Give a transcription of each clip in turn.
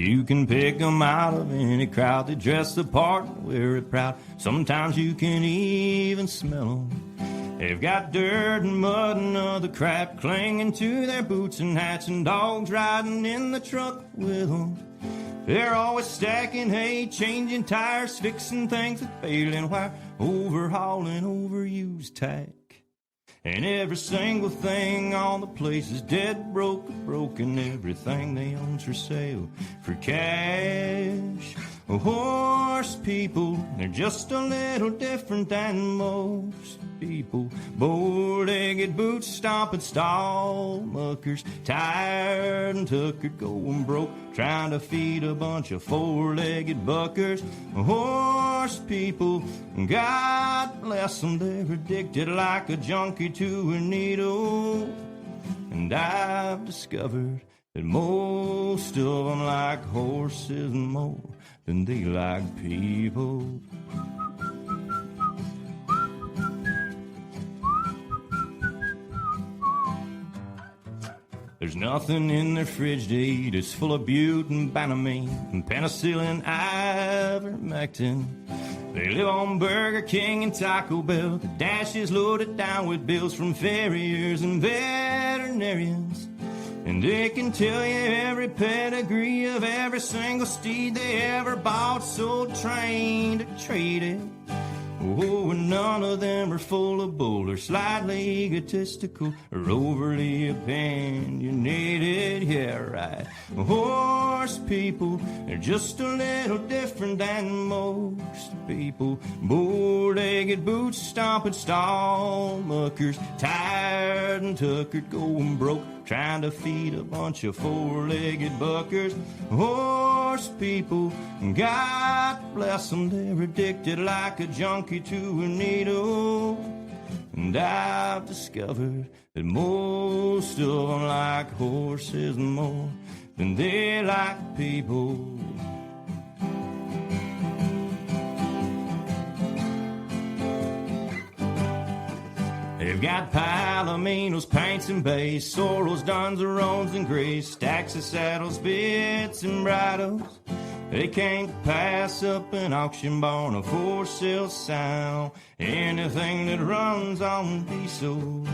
You can pick 'em out of any crowd. They dress the part and wear it proud. Sometimes you can even smell 'em. They've got dirt and mud and other crap clinging to their boots and hats, and dogs riding in the truck with 'em. They're always stacking hay, changing tires, fixing things with failing wire, overhauling overused tack. And every single thing on the place is dead broke or broken. Everything they own's for sale for cash. Horse people, they're just a little different than most people. Bow-legged boots, stomping stall muckers, tired and tuckered, going broke, trying to feed a bunch of four-legged buckers. Horse people, God bless them, they're addicted like a junkie to a needle. And I've discovered that most of them like horses more than they like people. There's nothing in their fridge to eat. It's full of butane, banamine, and penicillin, ivermectin. They live on Burger King and Taco Bell. The dash is loaded down with bills from farriers and veterinarians. And they can tell you every pedigree of every single steed they ever bought, sold, trained, or traded. Oh, and none of them are full of bull or slightly egotistical or overly opinionated. Yeah, right. Horse people, they're just a little different than most people. Bow-legged boots, stomping stall muckers, tired and tuckered, going broke, trying to feed a bunch of four-legged buckers. Horse people, God bless them, they're addicted like a junkie to a needle. And I've discovered that most of them like horses more than they like people. They've got palominos, paints and bays, sorrels, donzerones and grays, stacks of saddles, bits and bridles. They can't pass up an auction barn, a for sale sign, anything that runs on diesel.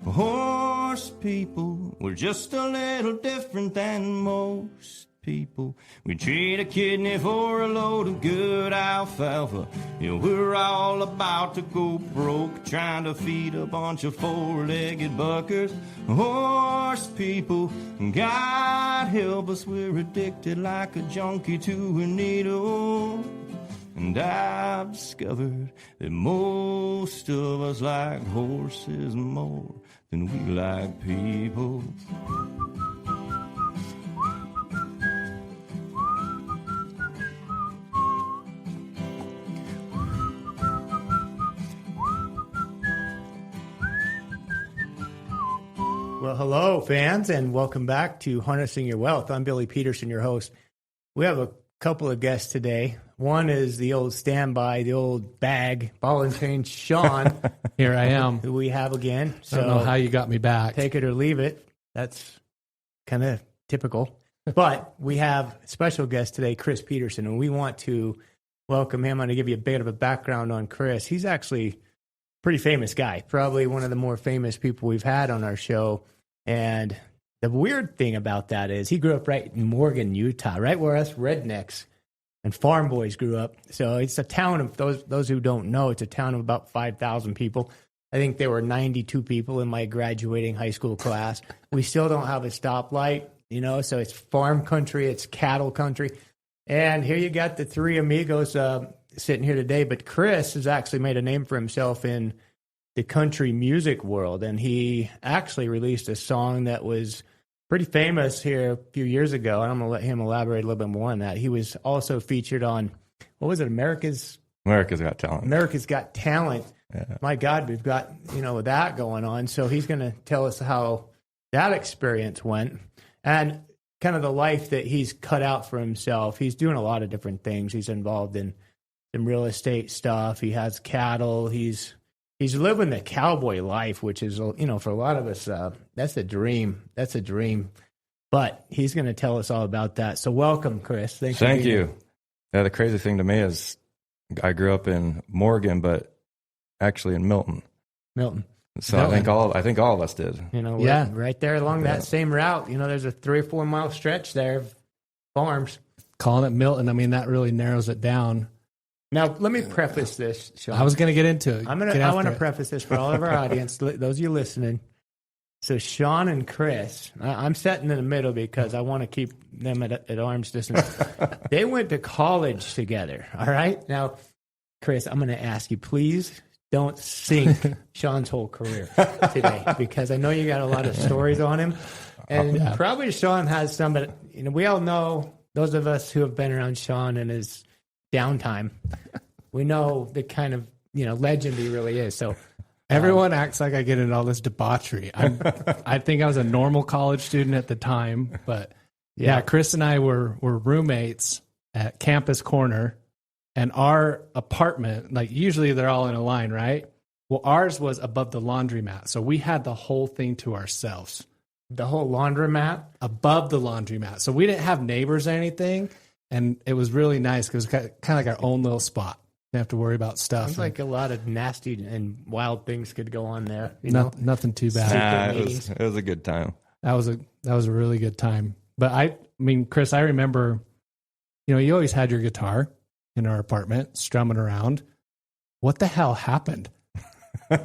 Horse people, we're just a little different than most people. We trade a kidney for a load of good alfalfa. Yeah, we're all about to go broke, trying to feed a bunch of four-legged buckers. Horse people, God help us, we're addicted like a junkie to a needle. And I've discovered that most of us like horses more than we like people. Well, hello, fans, and welcome back to Harnessing Your Wealth. I'm Billy Petersen, your host. We have a couple of guests today. One is the old standby, the old bag, ball and chain, Sean. Here I am. Who we have again. So, I don't know how you got me back. Take it or leave it. That's kind of typical. But we have a special guest today, Chris Petersen, and we want to welcome him. I'm going to give you a bit of a background on Chris. He's actually a pretty famous guy, probably one of the more famous people we've had on our show. And the weird thing about that is he grew up right in Morgan, Utah, right where us rednecks and farm boys grew up. So it's a town of, those who don't know, it's a town of about 5,000 people. I think there were 92 people in my graduating high school class. We still don't have a stoplight, you know, so it's farm country, it's cattle country. And here you got the three amigos sitting here today. But Chris has actually made a name for himself in the country music world. And he actually released a song that was pretty famous here a few years ago. And I'm going to let him elaborate a little bit more on that. He was also featured on, what was it, America's Got Talent. America's Got Talent. Yeah. My God, we've got, you know, that going on. So he's going to tell us how that experience went and kind of the life that he's cut out for himself. He's doing a lot of different things. He's involved in some real estate stuff. He has cattle. He's living the cowboy life, which is, you know, for a lot of us, that's a dream. That's a dream. But he's going to tell us all about that. So welcome, Chris. Thank you. Yeah, the crazy thing to me is I grew up in Morgan, but actually in Milton. So Milton. I think all of us did. Yeah, right there along that same route. There's a 3 or 4 mile stretch there of farms. Calling it Milton, I mean, that really narrows it down. Now, let me preface this, Sean. I was going to get into it. I want to preface this for all of our audience, those of you listening. So Sean and Chris, I'm sitting in the middle because I want to keep them at arm's distance. They went to college together, all right? Now, Chris, I'm going to ask you, please don't sink Sean's whole career today because I know you got a lot of stories on him. And probably Sean has some, but we all know, those of us who have been around Sean and his downtime, we know the kind of legend he really is. So everyone acts like I get into all this debauchery. I think I was a normal college student at the time, but yeah, Chris and I were roommates at Campus Corner, and our apartment, like usually they're all in a line, right? Well, ours was above the laundromat, so we had the whole thing to ourselves. The whole laundromat? Above the laundromat. So we didn't have neighbors or anything, and it was really nice because it was kind of like our own little spot. Didn't have to worry about stuff. Sounds like a lot of nasty and wild things could go on there. Nothing too bad. It was a good time. That was a really good time. But I mean, Chris, I remember, you always had your guitar in our apartment strumming around. What the hell happened?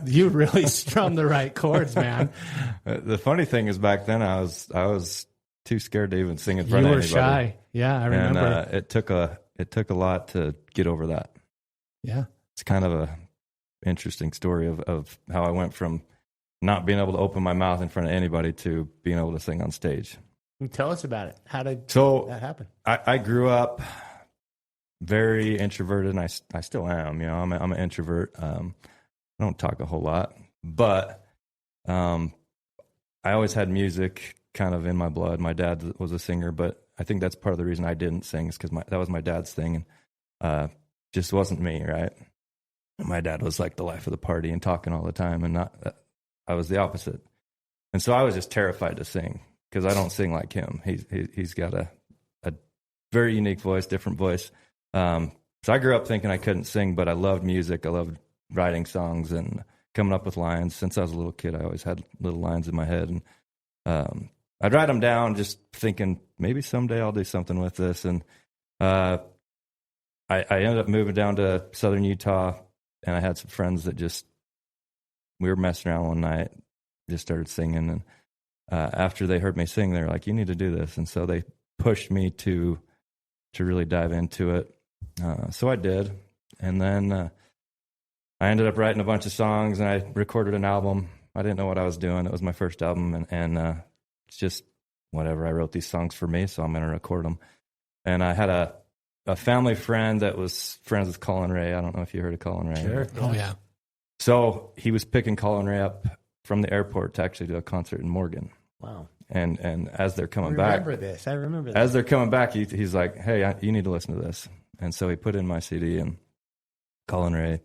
You really strummed the right chords, man. The funny thing is, back then I was too scared to even sing in front of anybody. You were shy. Yeah, I remember. And it took a lot to get over that. Yeah, it's kind of a interesting story of how I went from not being able to open my mouth in front of anybody to being able to sing on stage. Tell us about it. How did that happen? I grew up very introverted, and I still am. I'm an introvert. I don't talk a whole lot, but I always had music kind of in my blood. My dad was a singer, but I think that's part of the reason I didn't sing is because that was my dad's thing, and just wasn't me, right? My dad was like the life of the party and talking all the time, and I was the opposite. And so I was just terrified to sing because I don't sing like him. He's got a very unique voice, different voice. So I grew up thinking I couldn't sing, but I loved music. I loved writing songs and coming up with lines. Since I was a little kid, I always had little lines in my head, and I'd write them down just thinking maybe someday I'll do something with this. And I ended up moving down to southern Utah, and I had some friends that we were messing around one night, just started singing, and after they heard me sing, they were like, you need to do this. And so they pushed me to really dive into it. So I did, and then I ended up writing a bunch of songs, and I recorded an album. I didn't know what I was doing. It was my first album, and it's just whatever. I wrote these songs for me, so I'm going to record them. And I had a family friend that was friends with Colin Ray. I don't know if you heard of Colin Ray. Sure. Oh, yeah. So he was picking Colin Ray up from the airport to actually do a concert in Morgan. Wow. And as they're coming I back. remember that. As they're coming back, he's like, hey, you need to listen to this. And so he put in my CD, and Colin Ray,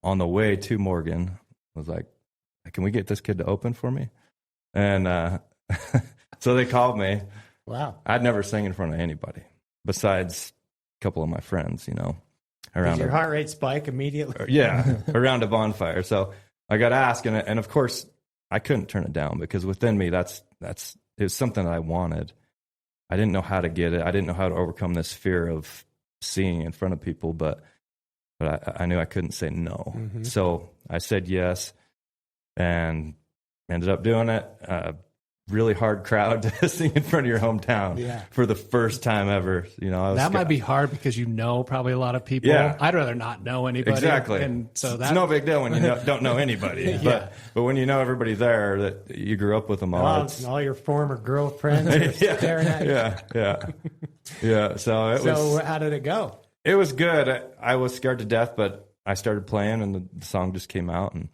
on the way to Morgan, was like, can we get this kid to open for me? And so they called me. Wow. I'd never sang in front of anybody besides a couple of my friends, Did your heart rate spike immediately? Yeah, around a bonfire. So I got asked, and of course, I couldn't turn it down because within me, it was something that I wanted. I didn't know how to get it. I didn't know how to overcome this fear of singing in front of people, but I knew I couldn't say no. Mm-hmm. So I said yes, and ended up doing it. Really hard crowd to sing in front of your hometown for the first time ever. That might be hard because probably a lot of people. Yeah. I'd rather not know anybody. Exactly. And so it's no big deal when you don't know anybody. But when you know everybody there that you grew up with them all. All your former girlfriends are staring at you. Yeah. So how did it go? It was good. I was scared to death, but I started playing, and the song just came out, and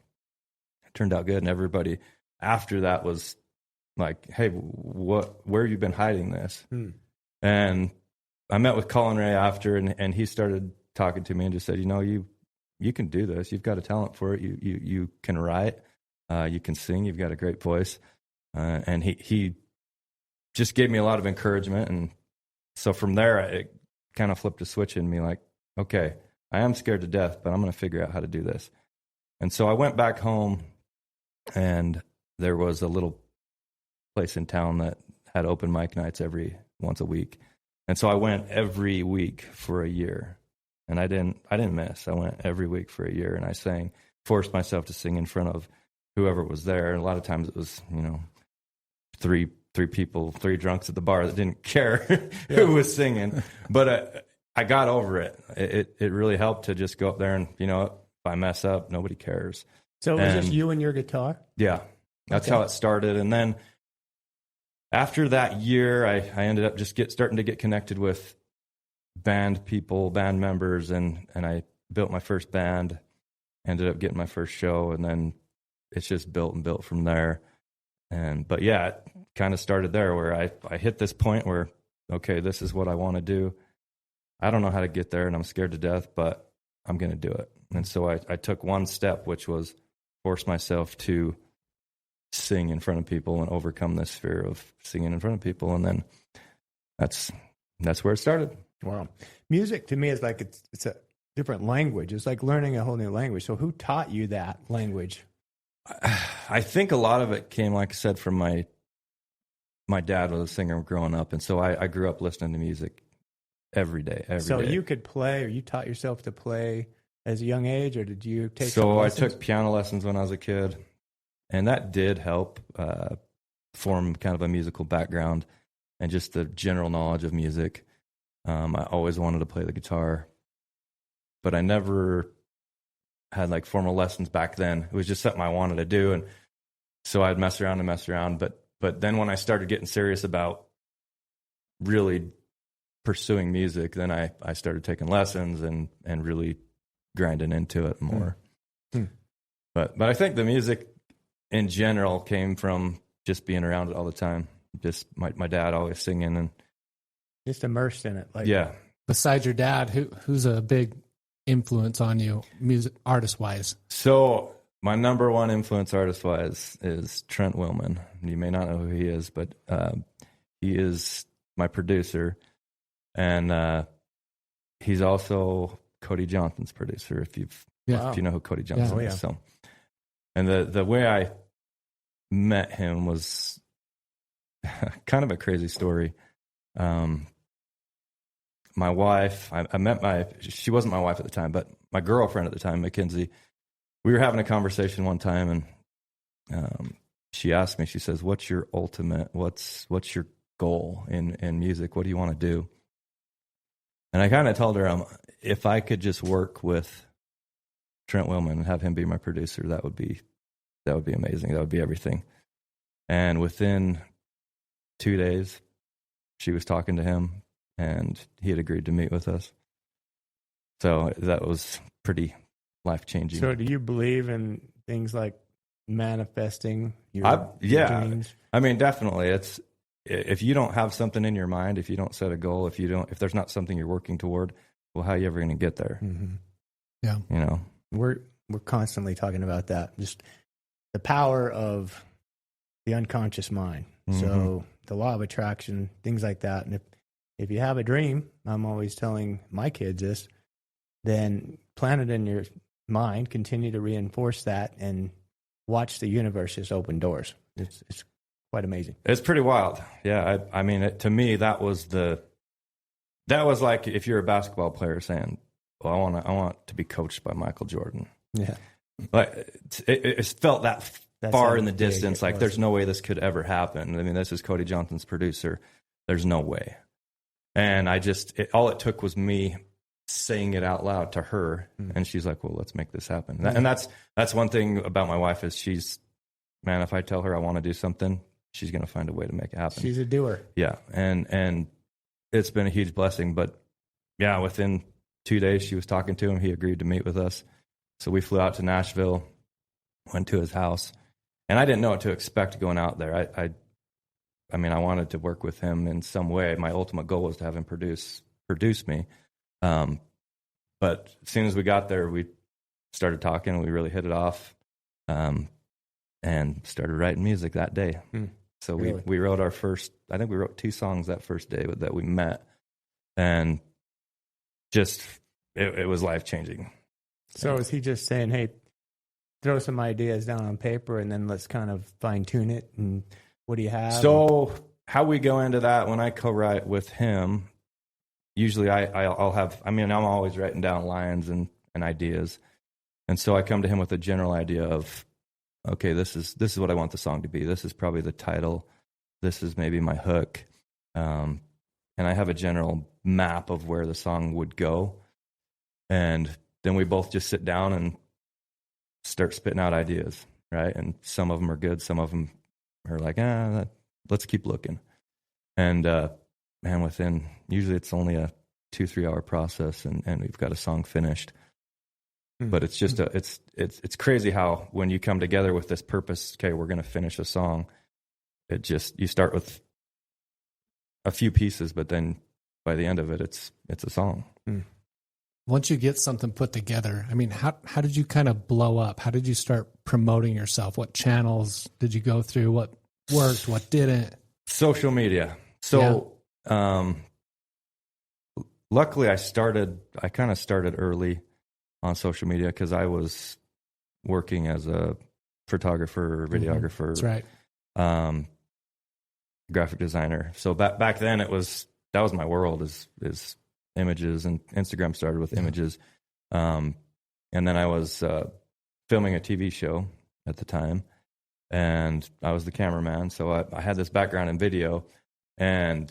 it turned out good. And everybody after that was like, hey, where have you been hiding this? And I met with Colin Ray after, and he started talking to me and just said, you can do this. You've got a talent for it. You can write. You can sing. You've got a great voice. And he just gave me a lot of encouragement. And so from there, it kind of flipped a switch in me like, okay, I am scared to death, but I'm going to figure out how to do this. And so I went back home, and there was a little place in town that had open mic nights once a week. And so I went every week for a year, and I didn't miss. I went every week for a year, and I forced myself to sing in front of whoever was there. And a lot of times it was, three people, three drunks at the bar that didn't care who was singing. But I got over it. It really helped to just go up there and, if I mess up, nobody cares. So it was just you and your guitar? Yeah. That's how it started. And then after that year, I ended up just starting to get connected with band people, band members, and I built my first band, ended up getting my first show, and then it's just built and built from there. But yeah, it kind of started there where I hit this point where, okay, this is what I want to do. I don't know how to get there, and I'm scared to death, but I'm going to do it. And so I took one step, which was force myself to sing in front of people and overcome this fear of singing in front of people. And then that's where it started. Wow. Music to me is like it's a different language. It's like learning a whole new language. So who taught you that language? I think a lot of it came, like I said, from my dad was a singer growing up. And so I grew up listening to music every day. So you could play, or you taught yourself to play as a young age, or did you take So I took piano lessons when I was a kid, and that did help form kind of a musical background and just the general knowledge of music. I always wanted to play the guitar, but I never had like formal lessons back then. It was just something I wanted to do, and so I'd mess around. But then when I started getting serious about really pursuing music, then I started taking lessons and really grinding into it more. But I think the music in general came from just being around it all the time. Just my dad always singing and just immersed in it. Like, yeah. Besides your dad, who's a big influence on you, music artist wise? So my number one influence artist wise is Trent Willman. You may not know who he is, but he is my producer, and he's also Cody Johnson's producer. If you know who Cody Johnson is, so. And the way I met him was kind of a crazy story. My wife, I met she wasn't my wife at the time, but my girlfriend at the time, McKensie, we were having a conversation one time, and she asked me, she says, what's your goal in music? What do you want to do? And I kind of told her, if I could just work with Trent Willman and have him be my producer, that would be amazing. That would be everything. And within 2 days, she was talking to him, and he had agreed to meet with us. So that was pretty life-changing. So do you believe in things like manifesting your dreams? I mean, definitely. It's if you don't have something in your mind, if you don't set a goal, if there's not something you're working toward, well, how are you ever going to get there? Mm-hmm. Yeah. We're constantly talking about that. Just the power of the unconscious mind. Mm-hmm. So the law of attraction, things like that. And if you have a dream, I'm always telling my kids this, then plant it in your mind, continue to reinforce that, and watch the universe just open doors. It's quite amazing. It's pretty wild. Yeah. I mean, to me, that was like if you're a basketball player saying, well, I want to be coached by Michael Jordan. Yeah. But it felt that's far in the distance. Like there's no way this could ever happen. I mean, this is Cody Johnson's producer. There's no way. And all it took was me saying it out loud to her. And she's like, well, let's make this happen. And that's one thing about my wife is man, if I tell her I want to do something, she's going to find a way to make it happen. She's a doer. Yeah. And it's been a huge blessing, but yeah, within 2 days she was talking to him. He agreed to meet with us. So we flew out to Nashville, went to his house, and I didn't know what to expect going out there. I mean, I wanted to work with him in some way. My ultimate goal was to have him produce me. But as soon as we got there, we started talking, and we really hit it off, and started writing music that day. So Really? we wrote I think we wrote 2 songs that first day that we met, and just it was life changing. So is he just saying, hey, throw some ideas down on paper and then let's kind of fine tune it? And what do you have? So how we go into that, when I co-write with him, usually I'll have, I'm always writing down lines and ideas. And so I come to him with a general idea of, okay, this is what I want the song to be. This is probably the title. This is maybe my hook. And I have a general map of where the song would go. And then we both just sit down and start spitting out ideas, right? And some of them are good. Some of them are like, let's keep looking. And man, usually it's only a 2-3 hour process, and we've got a song finished. But it's just it's crazy how when you come together with this purpose, okay, we're going to finish a song. You start with a few pieces, but then by the end of it, it's a song. Once you get something put together, I mean, how did you kind of blow up? How did you start promoting yourself? What channels did you go through? What worked? What didn't? Social media. So, luckily I kind of started early on social media because I was working as a photographer, videographer. That's right. Graphic designer. So back then that was my world is images, and Instagram started with images. And then I was filming a TV show at the time, and I was the cameraman. So I had this background in video, and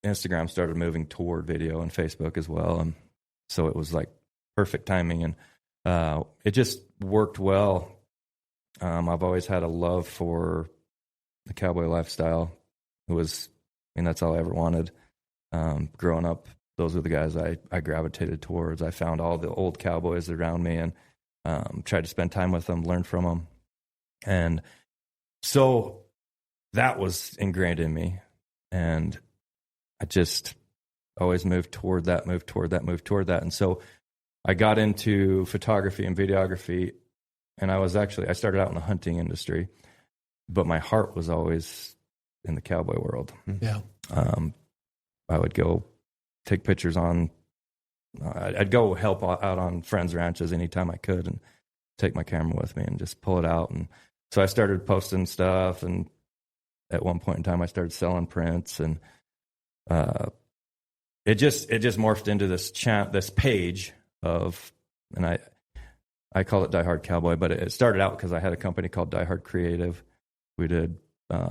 Instagram started moving toward video, and Facebook as well. And so it was like perfect timing, and it just worked well. I've always had a love for the cowboy lifestyle. That's all I ever wanted. Growing up, those were the guys I gravitated towards. I found all the old cowboys around me and tried to spend time with them, learn from them. And so that was ingrained in me. And I just always moved toward that. And so I got into photography and videography, and I started out in the hunting industry, but my heart was always in the cowboy world. Yeah. I would go take pictures I'd go help out on friends' ranches anytime I could and take my camera with me and just pull it out. And so I started posting stuff, and at one point in time I started selling prints, and it just morphed into this page of, and I call it Diehard Cowboy, but it started out because I had a company called Diehard Creative. We did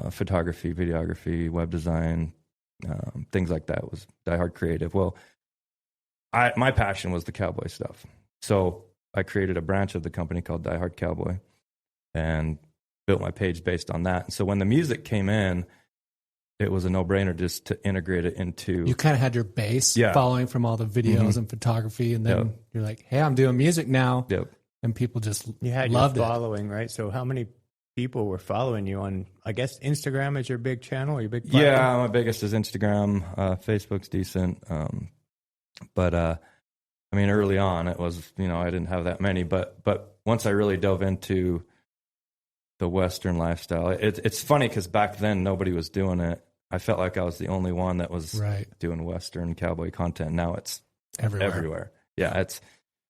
photography, videography, web design, things like that. It was Diehard Creative. Well, my passion was the cowboy stuff. So I created a branch of the company called Diehard Cowboy and built my page based on that. And so when the music came in, it was a no-brainer just to integrate it into... You kind of had your base following from all the videos and photography, and then you're like, hey, I'm doing music now. Yep. And people just you had loved your following, right? So how many people were following you on, I guess, Instagram is your big channel, or your big platform? Yeah, my biggest is Instagram. Facebook's decent. But early on it was, I didn't have that many, but once I really dove into the Western lifestyle, it's funny because back then nobody was doing it. I felt like I was the only one that was doing Western cowboy content. Now it's everywhere. Yeah,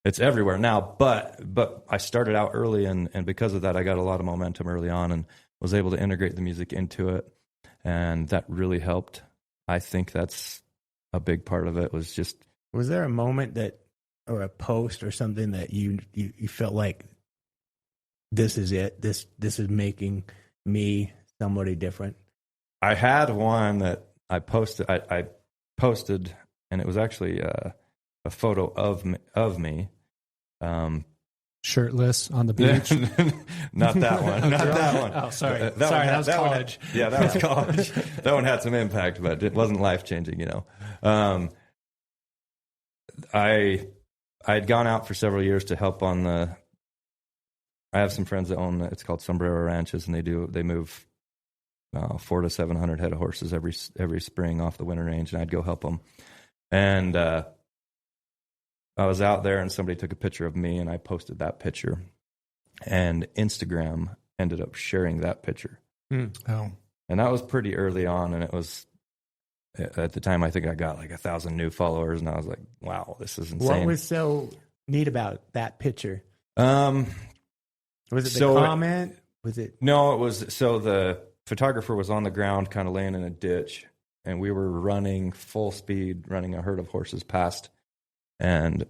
it's everywhere now. But I started out early, and because of that, I got a lot of momentum early on and was able to integrate the music into it, and that really helped. I think that's a big part of it. Was there a moment or a post or something that you felt like this is it? This is making me somebody different? I had one that I posted. I posted, and it was actually a photo of me, shirtless on the beach. Not that one. Not that one. Oh, sorry. That was college. That was college. That one had some impact, but it wasn't life changing. I had gone out for several years to help on I have some friends that own it's called Sombrero Ranches, and they move 400 to 700 head of horses every spring off the winter range, and I'd go help them. And I was out there, and somebody took a picture of me, and I posted that picture, and Instagram ended up sharing that picture. Oh, And that was pretty early on. And it was, at the time, I think I got like 1,000 new followers. And I was like, wow, this is insane. What was so neat about that picture? Was it the comment? Was it? No, it was. So the photographer was on the ground, kind of laying in a ditch. And we were running full speed, running a herd of horses past. And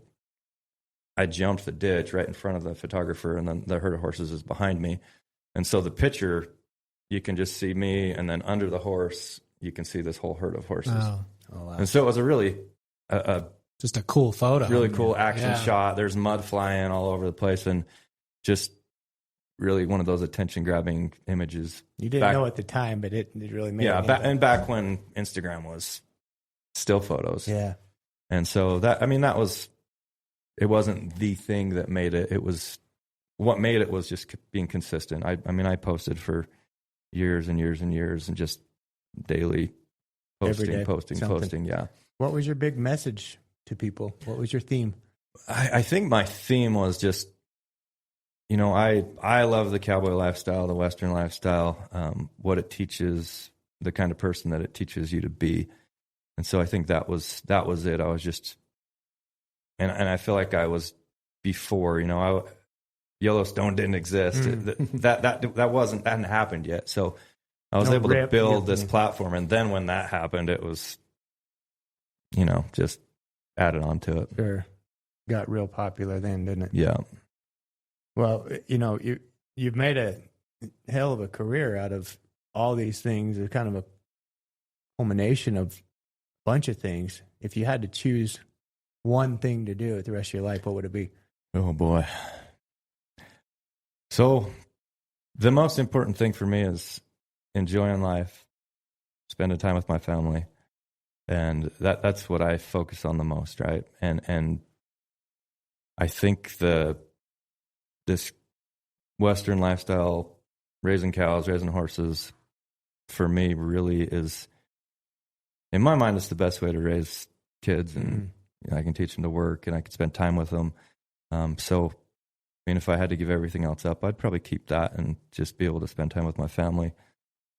I jumped the ditch right in front of the photographer, and then the herd of horses is behind me. And so the picture, you can just see me, and then under the horse, you can see this whole herd of horses. Oh, wow. And so it was a really, just a cool photo. really cool action shot. There's mud flying all over the place, and just really one of those attention-grabbing images. You didn't know at the time, but it really made it. Yeah, and back when Instagram was still photos. Yeah. And so that was, it wasn't the thing that made it. It was, what made it was just being consistent. I I posted for years and years and years, and just daily posting. Yeah. What was your big message to people? What was your theme? I think my theme was just, I love the cowboy lifestyle, the Western lifestyle, what it teaches, the kind of person that it teaches you to be. And so I think that was it. I was just, and I feel like I was before, Yellowstone didn't exist. That hadn't happened yet. So I was able to build this platform. And then when that happened, it was, just added on to it. Sure. Got real popular then, didn't it? Yeah. Well, you've made a hell of a career out of all these things. It's kind of a culmination of a bunch of things. If you had to choose one thing to do with the rest of your life, what would it be? Oh, boy. So the most important thing for me is enjoying life, spending time with my family. And that's what I focus on the most, right? And I think this Western lifestyle, raising cows, raising horses, for me really is, in my mind, it's the best way to raise kids. And I can teach them to work, and I can spend time with them. So, if I had to give everything else up, I'd probably keep that and just be able to spend time with my family.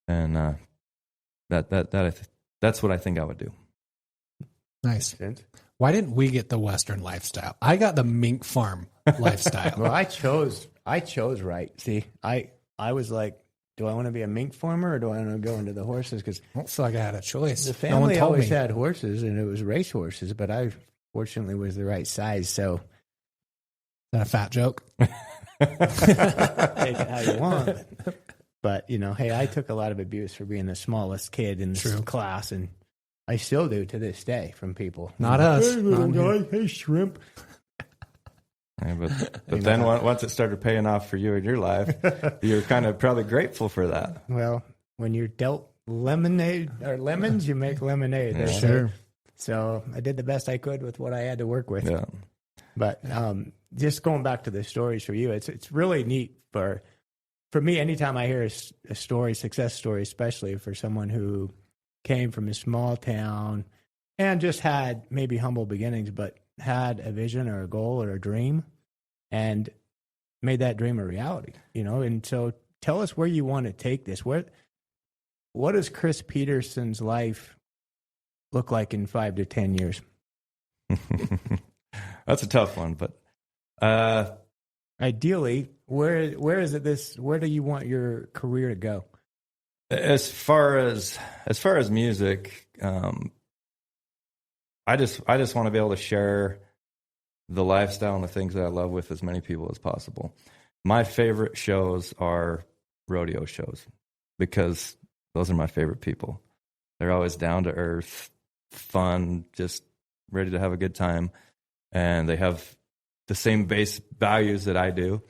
And that's what I think I would do. Nice. Why didn't we get the Western lifestyle? I got the mink farm lifestyle. Well, I chose right. See, I was like, do I want to be a mink farmer or do I want to go into the horses? Because I don't feel like I had a choice. The family always had horses, and it was race horses, but I fortunately was the right size. So, is that a fat joke? Take it how you want. But hey, I took a lot of abuse for being the smallest kid in this class, and I still do to this day from people. Not us. Hey, little guy. Hey, shrimp. Yeah, but then once it started paying off for you in your life, you're kind of probably grateful for that. Well, when you're dealt lemonade or lemons, you make lemonade. Yeah. Sure. So I did the best I could with what I had to work with. Yeah. But just going back to the stories for you, it's really neat for me. Anytime I hear a story, success story, especially for someone who came from a small town and just had maybe humble beginnings, but had a vision or a goal or a dream and made that dream a reality, And so tell us where you want to take this. What does Chris Petersen's life look like in 5 to 10 years? That's a tough one, but ideally, where do you want your career to go? As far as music, I just want to be able to share the lifestyle and the things that I love with as many people as possible. My favorite shows are rodeo shows because those are my favorite people. They're always down to earth, fun, just ready to have a good time, and they have the same base values that I do.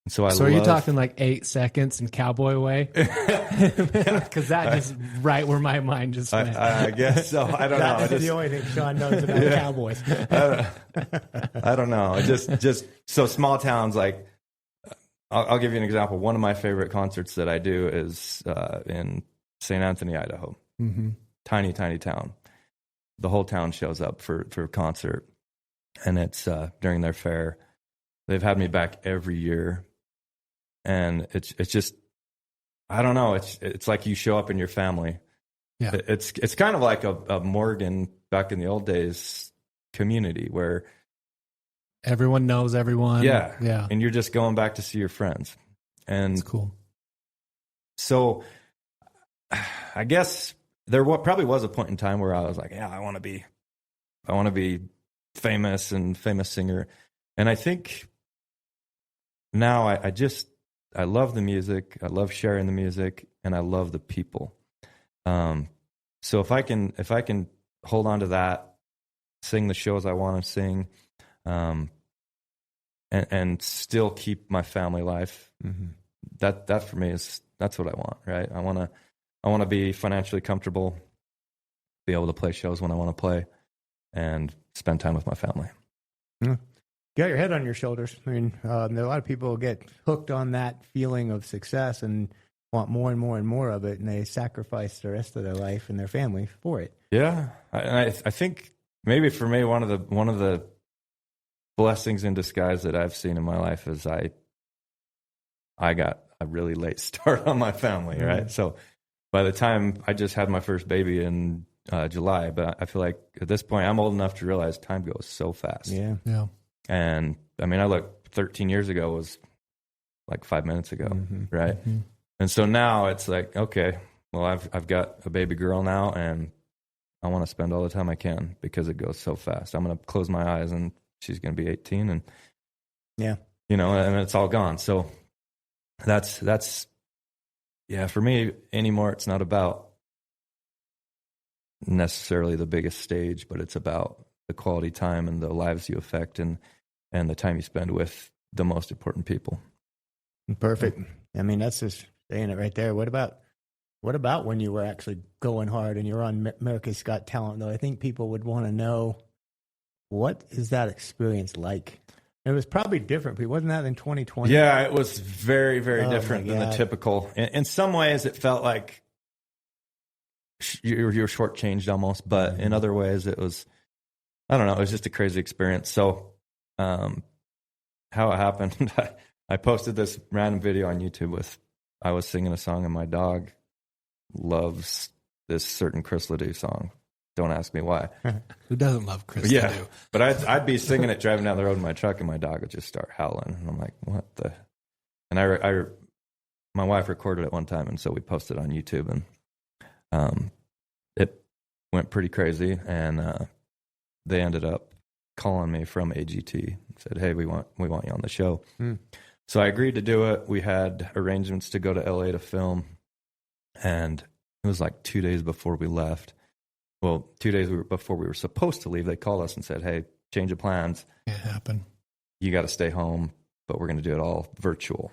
And so are you talking like 8 seconds in cowboy way? Because that is right where my mind just went. I guess so. I don't know. That's the only thing Sean knows about cowboys. I don't know. Just so small towns, like I'll give you an example. One of my favorite concerts that I do is in St. Anthony, Idaho. Mm-hmm. Tiny town. The whole town shows up for a concert, and it's during their fair. They've had me back every year. And it's just I don't know. It's like you show up in your family. Yeah. It's kind of like a Morgan back in the old days community where everyone knows everyone. Yeah. Yeah. And you're just going back to see your friends. And It's cool. so I guess there probably was a point in time where I was like, yeah, I want to be famous and famous singer. And I think now I love the music. I love sharing the music, and I love the people. So if I can hold on to that, sing the shows I want to sing, and still keep my family life, that for me that's what I want, right? I want to be financially comfortable, be able to play shows when I want to play, and spend time with my family. You got your head on your shoulders. I mean, a lot of people get hooked on that feeling of success and want more and more and more of it, and they sacrifice the rest of their life and their family for it. Yeah, I think maybe for me one of the blessings in disguise that I've seen in my life is I got a really late start on my family, right? So by the time I just had my first baby in July, but I feel like at this point I'm old enough to realize time goes so fast. Yeah. And I mean, I look 13 years ago was like 5 minutes ago, right? And so now it's like, okay, well, I've got a baby girl now, and I want to spend all the time I can because it goes so fast. I'm going to close my eyes and she's going to be 18, and and it's all gone. So that's for me anymore. It's not about necessarily the biggest stage, but it's about the quality time and the lives you affect and the time you spend with the most important people. Perfect. I mean, that's just saying it right there. What about when you were actually going hard and you're on America's Got Talent, though? I think people would want to know, what is that experience like? It was probably different, but wasn't that in 2020? Yeah, it was very, very different than the typical. In some ways, it felt like you were shortchanged almost, but in other ways, it was, I don't know, it was just a crazy experience. So how it happened, I posted this random video on YouTube I was singing a song, and my dog loves this certain Chris Ledoux song. Don't ask me why. Who doesn't love Chris Ledoux? But I'd be singing it driving down the road in my truck, and my dog would just start howling. And I'm like, what the? And my wife recorded it one time, and so we posted it on YouTube, and it went pretty crazy. And they ended up calling me from AGT and said, hey, we want you on the show. So I agreed to do it. We had arrangements to go to LA to film, and it was like 2 days before we left. Well, 2 days before we were supposed to leave, they called us and said, hey, change of plans. Can't happen. You got to stay home, but we're going to do it all virtual.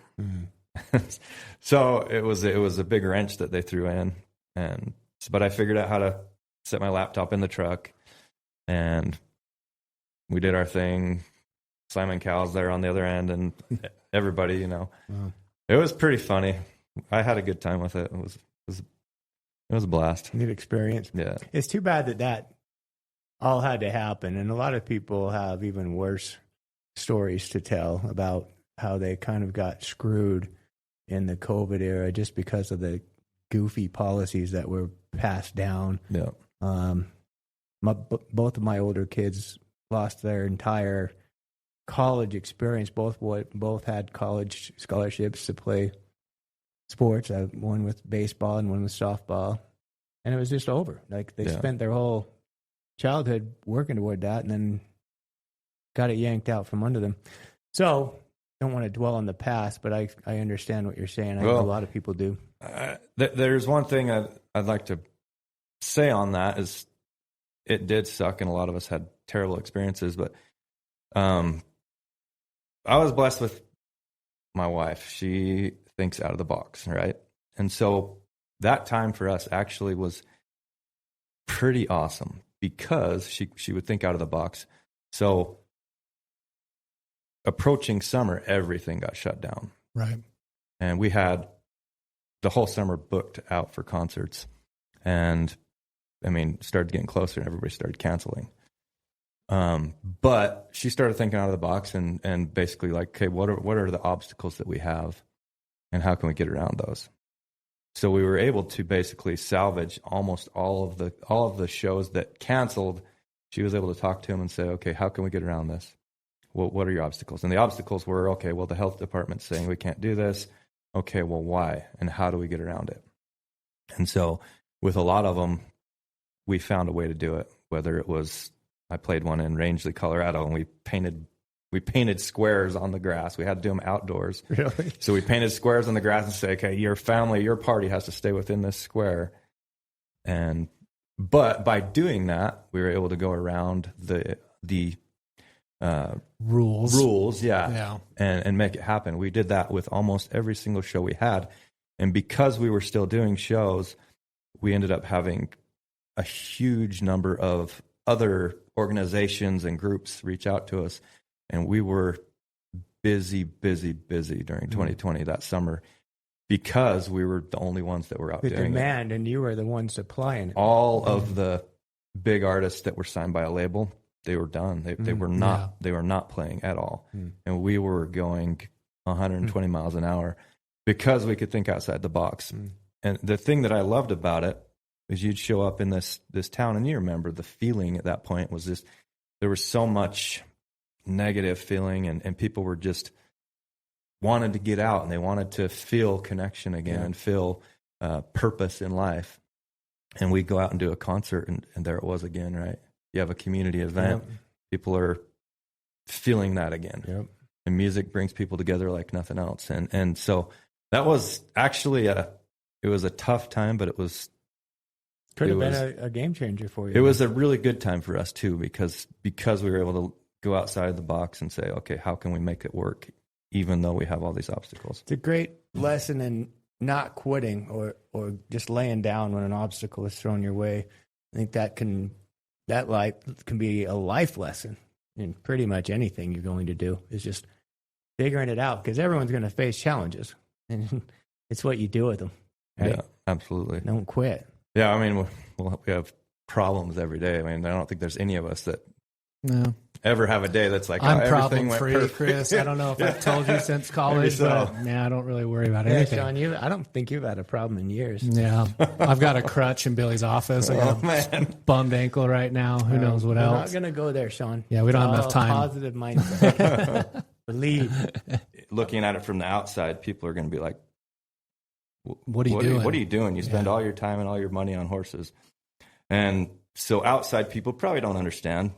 So it was a big wrench that they threw in. But I figured out how to set my laptop in the truck, and we did our thing. Simon Cowell's there on the other end, and everybody, Wow. It was pretty funny. I had a good time with it. It was a blast. Neat experience. Yeah. It's too bad that all had to happen. And a lot of people have even worse stories to tell about how they kind of got screwed in the COVID era just because of the goofy policies that were passed down. Yeah. Both of my older kids lost their entire college experience. Both had college scholarships to play sports, one with baseball and one with softball, and it was just over. Like they spent their whole childhood working toward that, and then got it yanked out from under them. So don't want to dwell on the past, but I understand what you're saying. I think a lot of people do. There's one thing I'd like to say on that is it did suck, and a lot of us had terrible experiences, but I was blessed with my wife. She thinks out of the box, right? And so that time for us actually was pretty awesome because she would think out of the box. So approaching summer, everything got shut down. Right. And we had the whole summer booked out for concerts. And I mean, started getting closer and everybody started canceling. But she started thinking out of the box and basically like, okay, what are the obstacles that we have and how can we get around those? So we were able to basically salvage almost all of the shows that canceled. She was able to talk to him and say, okay, how can we get around this? What are your obstacles? And the obstacles were, okay, well, the health department's saying we can't do this. Okay, well, why? And how do we get around it? And so with a lot of them, we found a way to do it. Whether it was, I played one in Rangeley, Colorado, and we painted squares on the grass. We had to do them outdoors. Really? So we painted squares on the grass and say, okay, your family, your party has to stay within this square. But by doing that, we were able to go around the rules, and make it happen. We did that with almost every single show we had. And because we were still doing shows, we ended up having a huge number of other organizations and groups reach out to us. And we were busy during 2020 that summer because we were the only ones that were out doing demand, it. and you were the one supplying it. All of the big artists that were signed by a label, they were done. They were not. They were not playing at all, and we were going 120 miles an hour because we could think outside the box. And the thing that I loved about it is you'd show up in this town, and you remember the feeling at that point was just there was so much negative feeling, and people were just wanted to get out, and they wanted to feel connection again and feel purpose in life. And we'd go out and do a concert, and there it was again, right? You have a community event. People are feeling that again. And music brings people together like nothing else. And so that was actually it was a tough time, but it could have been a game changer for you. It was a really good time for us too, because we were able to go outside the box and say, okay, how can we make it work, even though we have all these obstacles? It's a great lesson in not quitting or just laying down when an obstacle is thrown your way. I think that can be a life lesson in pretty much anything you're going to do, is just figuring it out, because everyone's going to face challenges, and it's what you do with them. Right? Yeah, absolutely. Don't quit. Yeah, I mean, we have problems every day. I mean, I don't think there's any of us that ever have a day that's like, I'm everything went problem-free, perfect. Chris. I don't know if I've told you since college, but I don't really worry about anything. Sean, I don't think you've had a problem in years. Yeah, I've got a crutch in Billy's office. I got a bummed ankle right now. Who knows what else? We're not going to go there, Sean. Yeah, we don't have enough time. Positive mindset. Believe. Looking at it from the outside, people are going to be like, what are you doing? What are you doing? You spend all your time and all your money on horses. And so outside people probably don't understand.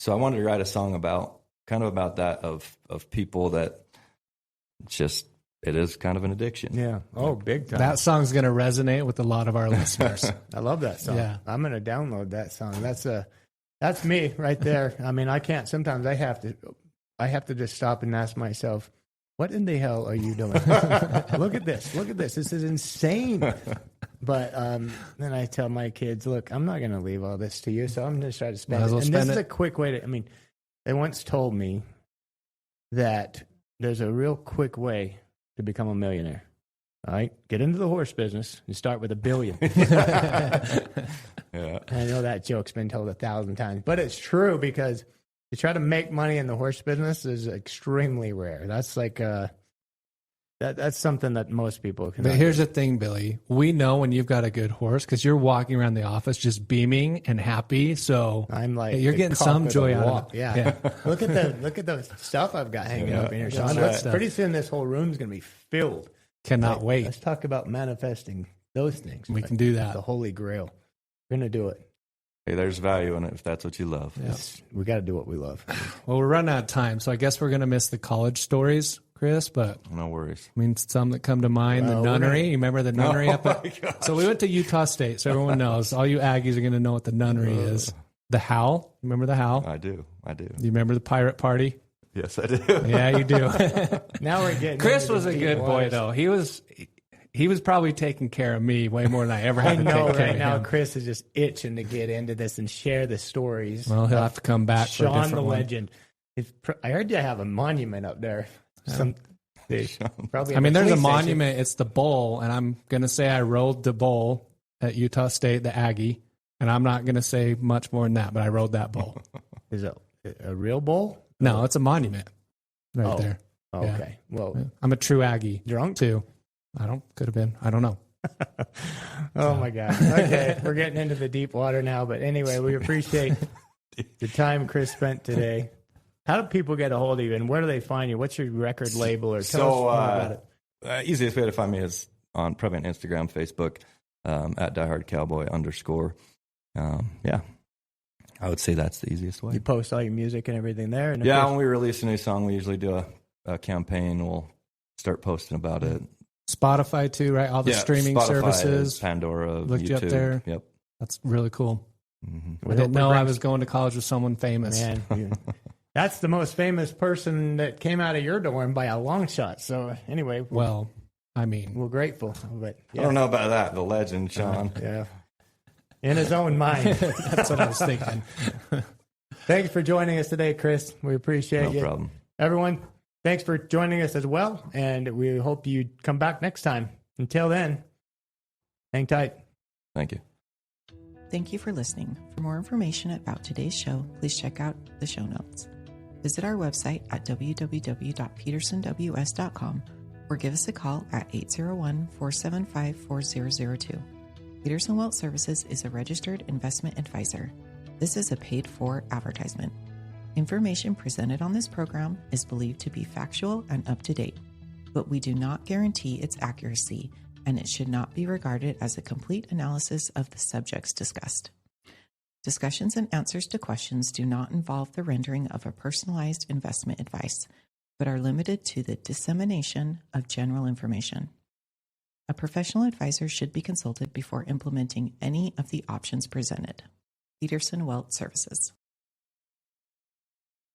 So I wanted to write a song about that of people that it is kind of an addiction. Yeah. Oh, big time. That song's going to resonate with a lot of our listeners. I love that song. Yeah. I'm going to download that song. That's me right there. I mean, I can't. Sometimes I have to just stop and ask myself, what in the hell are you doing? Look at this. This is insane. But then I tell my kids, look, I'm not going to leave all this to you, so I'm going to try to spend it. And this is a quick way to, they once told me that there's a real quick way to become a millionaire. All right? Get into the horse business and start with $1 billion. Yeah. I know that joke's been told 1,000 times, but it's true, because to try to make money in the horse business is extremely rare. That's like that's something that most people can. But here's the thing, Billy. We know when you've got a good horse because you're walking around the office just beaming and happy. So I'm like, you're getting some joy out of it. Yeah. Look at the stuff I've got hanging up in here, Sean. Pretty soon this whole room's going to be filled. Cannot wait. Let's talk about manifesting those things. We can do that. The Holy Grail. We're going to do it. Hey, there's value in it if that's what you love. Yeah. We got to do what we love. Well, we're running out of time, so I guess we're going to miss the college stories, Chris, but no worries. I mean, some that come to mind, the nunnery. You remember the nunnery So we went to Utah State, so everyone knows. All you Aggies are going to know what the nunnery is. The Howl. Remember the Howl? I do. Do you remember the pirate party? Yes, I do. Yeah, you do. Now we're getting. Chris was a good boy, though. He was probably taking care of me way more than I ever had to take care of him. Right now Chris is just itching to get into this and share the stories. Well, he'll have to come back for a Sean different the one. Legend. I heard you have a monument up there. Probably. I mean, there's a monument. It's the bull, and I'm going to say I rode the bull at Utah State, the Aggie, and I'm not going to say much more than that, but I rode that bull. Is it a real bull? No, it's a monument right there. Oh, okay. Well, I'm a true Aggie. Drunk? Too. Could have been. I don't know. Oh my God. Okay. We're getting into the deep water now, but anyway, we appreciate the time Chris spent today. How do people get a hold of you and where do they find you? What's your record label or tell us more about it? Easiest way to find me is probably on Instagram, Facebook, at Diehard Cowboy _. Yeah. I would say that's the easiest way. You post all your music and everything there? And yeah, when we release a new song, we usually do a campaign. We'll start posting about it. Spotify too, right? All the streaming Spotify, services. Pandora, looked YouTube. You up there. Yep. That's really cool. Mm-hmm. I didn't know I was going to college with someone famous. Man, that's the most famous person that came out of your dorm by a long shot. So anyway, well, I mean, we're grateful. But I don't know about that. The legend, Sean. Yeah. In his own mind. That's what I was thinking. Thank you for joining us today, Chris. We appreciate you. No problem. Everyone, thanks for joining us as well. And we hope you come back next time. Until then, hang tight. Thank you. Thank you for listening. For more information about today's show, please check out the show notes. Visit our website at www.petersenws.com or give us a call at 801-475-4002. Petersen Wealth Services is a registered investment advisor. This is a paid-for advertisement. Information presented on this program is believed to be factual and up-to-date, but we do not guarantee its accuracy, and it should not be regarded as a complete analysis of the subjects discussed. Discussions and answers to questions do not involve the rendering of a personalized investment advice, but are limited to the dissemination of general information. A professional advisor should be consulted before implementing any of the options presented. Petersen Wealth Services.